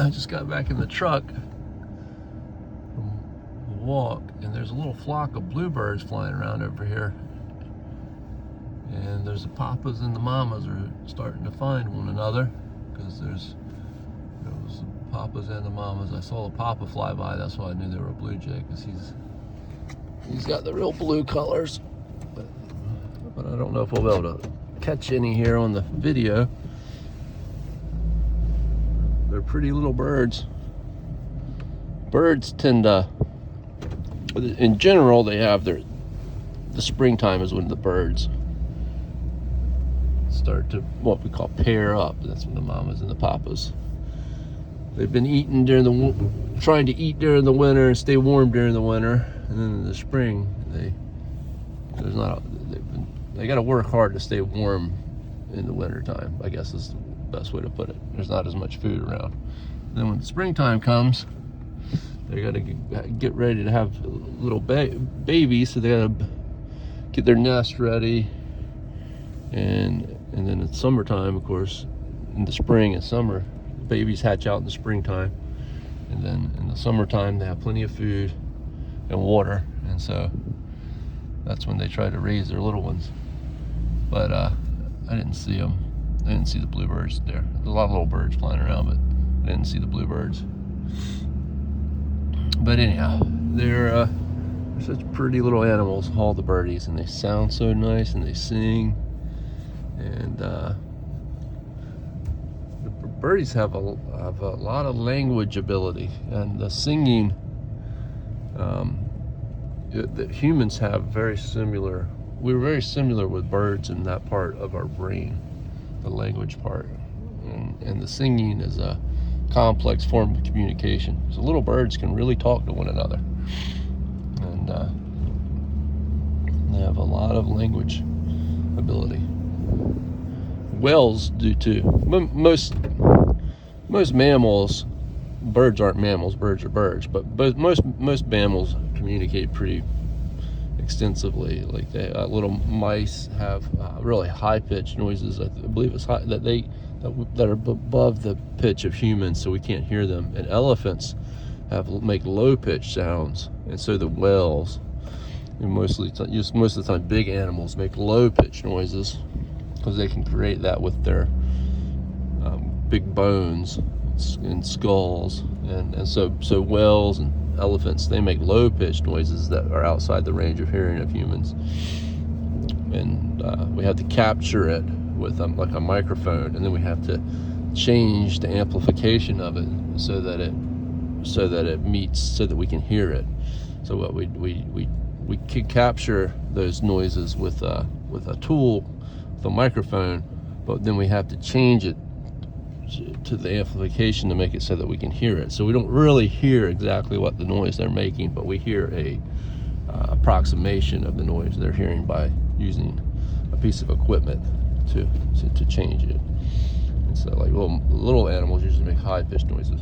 I just got back in the truck from the walk, and there's a little flock of bluebirds flying around over here. And there's the papas and the mamas are starting to find one another, because there's the papas and the mamas. I saw a papa fly by, that's why I knew they were a blue jay, because he's got the real blue colors. But I don't know if we'll be able to catch any here on the video. They're pretty little birds. Birds tend to, in general, they have the springtime is when the birds start to what we call pair up. That's when the mamas and the papas. They've been eating trying to eat during the winter and stay warm during the winter, and then in the spring they got to work hard to stay warm in the winter time, I guess is the best way to put it. There's not as much food around. Then when the springtime comes, they got to get ready to have little babies, so they got to get their nest ready. And then in summertime, of course, in the spring and summer, the babies hatch out in the springtime. And then in the summertime, they have plenty of food and water. And so that's when they try to raise their little ones. But I didn't see them. I didn't see the bluebirds there. There's a lot of little birds flying around, but I didn't see the bluebirds. But anyhow, they're such pretty little animals, all the birdies, and they sound so nice, and they sing. And the birdies have a lot of language ability, and the singing that humans have very similar. We're very similar with birds in that part of our brain, the language part, and the singing is a complex form of communication. So little birds can really talk to one another, and they have a lot of language ability. Whales do too. Most mammals, birds aren't mammals, birds are birds, but most mammals communicate pretty extensively. Like little mice have really high-pitched noises. I believe it's high, that are above the pitch of humans, so we can't hear them. And elephants make low-pitched sounds, and so the whales. And most of the time, big animals make low-pitched noises, because they can create that with their big bones and skulls, and so whales and elephants, they make low-pitched noises that are outside the range of hearing of humans, and we have to capture it with like a microphone, and then we have to change the amplification of it so that it meets, so that we can hear it. So what we can capture those noises with a tool, the microphone, but then we have to change it to the amplification to make it so that we can hear it. So we don't really hear exactly what the noise they're making, but we hear a approximation of the noise they're hearing by using a piece of equipment to change it. And so like little animals usually make high-pitched noises.